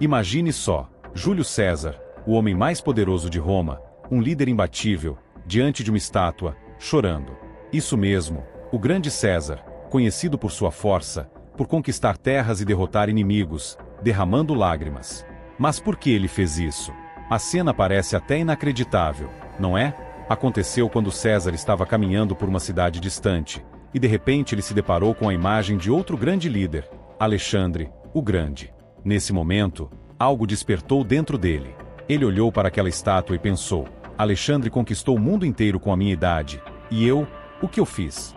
Imagine só, Júlio César, o homem mais poderoso de Roma, um líder imbatível, diante de uma estátua, chorando. Isso mesmo, o grande César, conhecido por sua força, por conquistar terras e derrotar inimigos, derramando lágrimas. Mas por que ele fez isso? A cena parece até inacreditável, não é? Aconteceu quando César estava caminhando por uma cidade distante, e de repente ele se deparou com a imagem de outro grande líder, Alexandre, o Grande. Nesse momento, algo despertou dentro dele. Ele olhou para aquela estátua e pensou: Alexandre conquistou o mundo inteiro com a minha idade, e eu, o que eu fiz?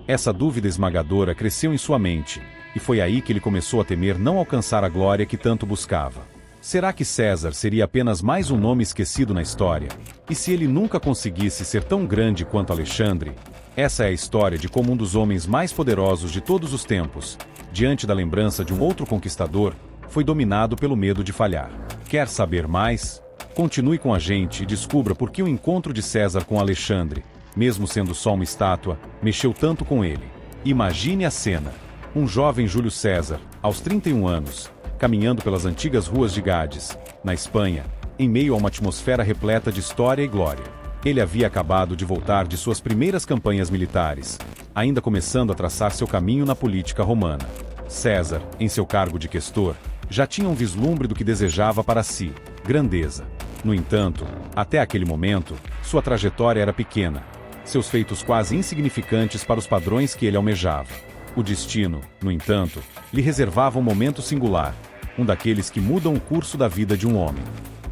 Essa dúvida esmagadora cresceu em sua mente, e foi aí que ele começou a temer não alcançar a glória que tanto buscava. Será que César seria apenas mais um nome esquecido na história? E se ele nunca conseguisse ser tão grande quanto Alexandre? Essa é a história de como um dos homens mais poderosos de todos os tempos, diante da lembrança de um outro conquistador, foi dominado pelo medo de falhar. Quer saber mais? Continue com a gente e descubra por que o encontro de César com Alexandre, mesmo sendo só uma estátua, mexeu tanto com ele. Imagine a cena. Um jovem Júlio César, aos 31 anos, caminhando pelas antigas ruas de Gades, na Espanha, em meio a uma atmosfera repleta de história e glória. Ele havia acabado de voltar de suas primeiras campanhas militares, ainda começando a traçar seu caminho na política romana. César, em seu cargo de questor, já tinha um vislumbre do que desejava para si: grandeza. No entanto, até aquele momento, sua trajetória era pequena, seus feitos quase insignificantes para os padrões que ele almejava. O destino, no entanto, lhe reservava um momento singular, um daqueles que mudam o curso da vida de um homem.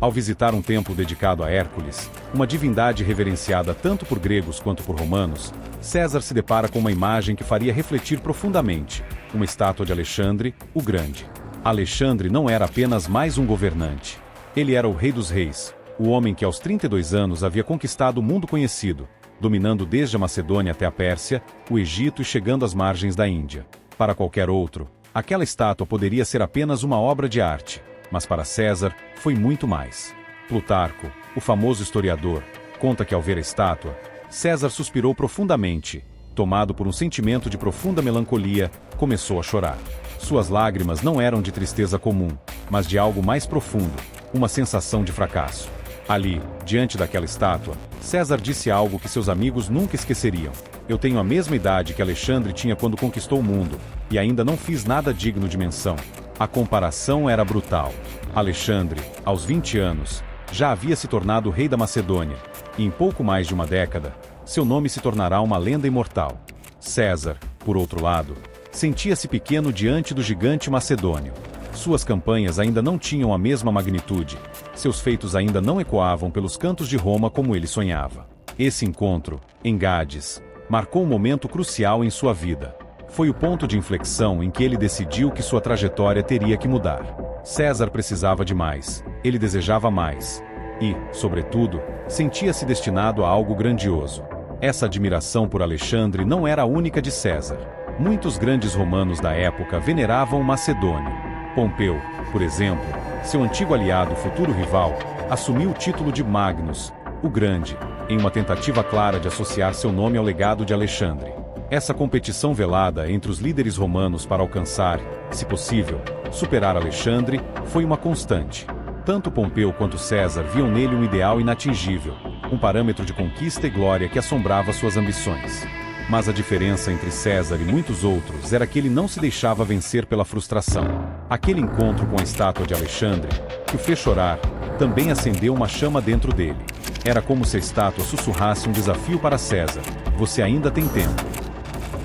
Ao visitar um templo dedicado a Hércules, uma divindade reverenciada tanto por gregos quanto por romanos, César se depara com uma imagem que faria refletir profundamente: uma estátua de Alexandre, o Grande. Alexandre não era apenas mais um governante. Ele era o rei dos reis, o homem que aos 32 anos havia conquistado o mundo conhecido, dominando desde a Macedônia até a Pérsia, o Egito e chegando às margens da Índia. Para qualquer outro, aquela estátua poderia ser apenas uma obra de arte, mas para César, foi muito mais. Plutarco, o famoso historiador, conta que ao ver a estátua, César suspirou profundamente. Tomado por um sentimento de profunda melancolia, começou a chorar. Suas lágrimas não eram de tristeza comum, mas de algo mais profundo, uma sensação de fracasso. Ali, diante daquela estátua, César disse algo que seus amigos nunca esqueceriam: eu tenho a mesma idade que Alexandre tinha quando conquistou o mundo, e ainda não fiz nada digno de menção. A comparação era brutal. Alexandre, aos 20 anos, já havia se tornado rei da Macedônia, e em pouco mais de uma década, seu nome se tornará uma lenda imortal. César, por outro lado, sentia-se pequeno diante do gigante macedônio. Suas campanhas ainda não tinham a mesma magnitude, seus feitos ainda não ecoavam pelos cantos de Roma como ele sonhava. Esse encontro, em Gades, marcou um momento crucial em sua vida. Foi o ponto de inflexão em que ele decidiu que sua trajetória teria que mudar. César precisava de mais, ele desejava mais. E, sobretudo, sentia-se destinado a algo grandioso. Essa admiração por Alexandre não era a única de César. Muitos grandes romanos da época veneravam o macedônio. Pompeu, por exemplo, seu antigo aliado, futuro rival, assumiu o título de Magnus, o Grande, em uma tentativa clara de associar seu nome ao legado de Alexandre. Essa competição velada entre os líderes romanos para alcançar, se possível, superar Alexandre, foi uma constante. Tanto Pompeu quanto César viam nele um ideal inatingível, um parâmetro de conquista e glória que assombrava suas ambições. Mas a diferença entre César e muitos outros era que ele não se deixava vencer pela frustração. Aquele encontro com a estátua de Alexandre, que o fez chorar, também acendeu uma chama dentro dele. Era como se a estátua sussurrasse um desafio para César: você ainda tem tempo.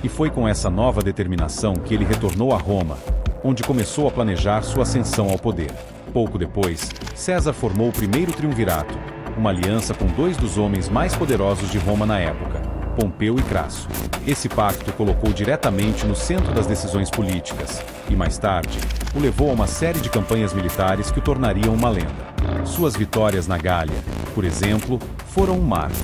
E foi com essa nova determinação que ele retornou a Roma, onde começou a planejar sua ascensão ao poder. Pouco depois, César formou o primeiro triunvirato, uma aliança com dois dos homens mais poderosos de Roma na época, Pompeu e Crasso. Esse pacto o colocou diretamente no centro das decisões políticas, e mais tarde, o levou a uma série de campanhas militares que o tornariam uma lenda. Suas vitórias na Gália, por exemplo, foram um marco.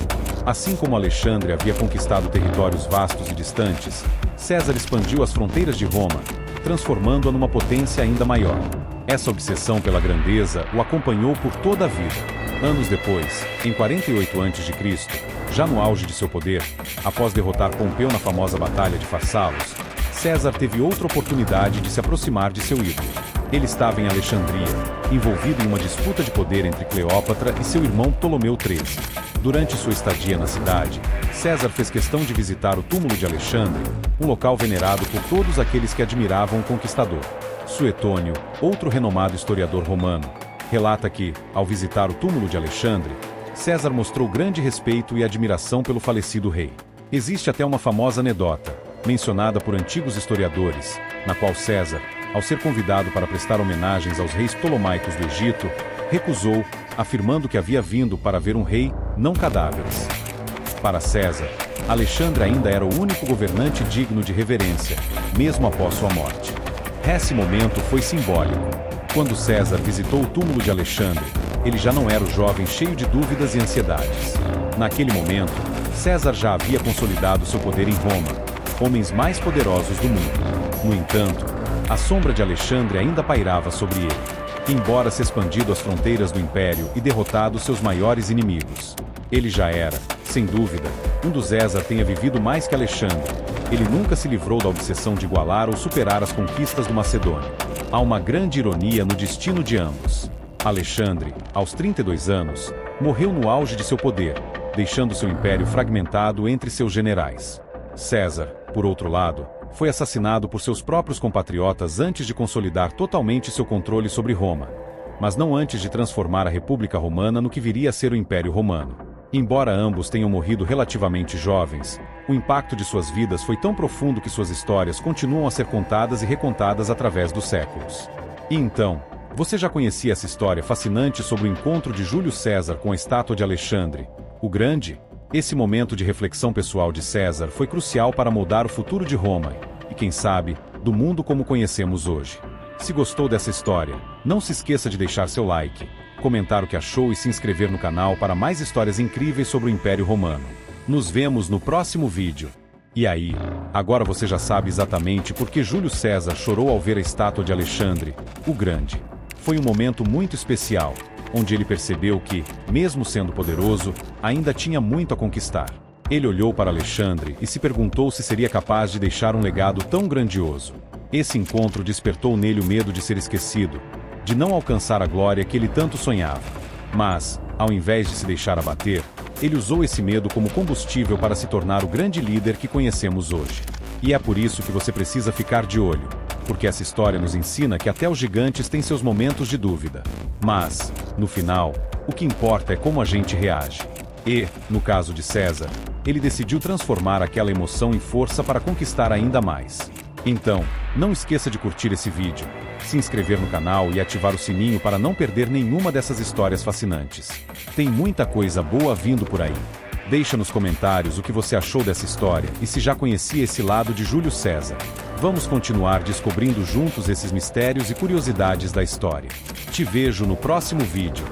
Assim como Alexandre havia conquistado territórios vastos e distantes, César expandiu as fronteiras de Roma, transformando-a numa potência ainda maior. Essa obsessão pela grandeza o acompanhou por toda a vida. Anos depois, em 48 a.C., já no auge de seu poder, após derrotar Pompeu na famosa Batalha de Farsalos, César teve outra oportunidade de se aproximar de seu ídolo. Ele estava em Alexandria, envolvido em uma disputa de poder entre Cleópatra e seu irmão Ptolomeu XIII. Durante sua estadia na cidade, César fez questão de visitar o túmulo de Alexandre, um local venerado por todos aqueles que admiravam o conquistador. Suetônio, outro renomado historiador romano, relata que, ao visitar o túmulo de Alexandre, César mostrou grande respeito e admiração pelo falecido rei. Existe até uma famosa anedota, mencionada por antigos historiadores, na qual César, ao ser convidado para prestar homenagens aos reis ptolomaicos do Egito, recusou, afirmando que havia vindo para ver um rei, não cadáveres. Para César, Alexandre ainda era o único governante digno de reverência, mesmo após sua morte. Esse momento foi simbólico. Quando César visitou o túmulo de Alexandre, ele já não era o jovem cheio de dúvidas e ansiedades. Naquele momento, César já havia consolidado seu poder em Roma, homens mais poderosos do mundo. No entanto, a sombra de Alexandre ainda pairava sobre ele, embora se expandido às fronteiras do império e derrotado seus maiores inimigos. Ele já era, sem dúvida, um dos César tenha vivido mais que Alexandre. Ele nunca se livrou da obsessão de igualar ou superar as conquistas do Macedônio. Há uma grande ironia no destino de ambos. Alexandre, aos 32 anos, morreu no auge de seu poder, deixando seu império fragmentado entre seus generais. César, por outro lado, foi assassinado por seus próprios compatriotas antes de consolidar totalmente seu controle sobre Roma, mas não antes de transformar a República Romana no que viria a ser o Império Romano. Embora ambos tenham morrido relativamente jovens, o impacto de suas vidas foi tão profundo que suas histórias continuam a ser contadas e recontadas através dos séculos. E então, você já conhecia essa história fascinante sobre o encontro de Júlio César com a estátua de Alexandre, o Grande? Esse momento de reflexão pessoal de César foi crucial para moldar o futuro de Roma e, quem sabe, do mundo como conhecemos hoje. Se gostou dessa história, não se esqueça de deixar seu like, comentar o que achou e se inscrever no canal para mais histórias incríveis sobre o Império Romano. Nos vemos no próximo vídeo. E aí, agora você já sabe exatamente por que Júlio César chorou ao ver a estátua de Alexandre, o Grande. Foi um momento muito especial, onde ele percebeu que, mesmo sendo poderoso, ainda tinha muito a conquistar. Ele olhou para Alexandre e se perguntou se seria capaz de deixar um legado tão grandioso. Esse encontro despertou nele o medo de ser esquecido, de não alcançar a glória que ele tanto sonhava. Mas, ao invés de se deixar abater, ele usou esse medo como combustível para se tornar o grande líder que conhecemos hoje. E é por isso que você precisa ficar de olho, porque essa história nos ensina que até os gigantes têm seus momentos de dúvida. Mas, no final, o que importa é como a gente reage. E, no caso de César, ele decidiu transformar aquela emoção em força para conquistar ainda mais. Então, não esqueça de curtir esse vídeo, se inscrever no canal e ativar o sininho para não perder nenhuma dessas histórias fascinantes. Tem muita coisa boa vindo por aí. Deixa nos comentários o que você achou dessa história e se já conhecia esse lado de Júlio César. Vamos continuar descobrindo juntos esses mistérios e curiosidades da história. Te vejo no próximo vídeo.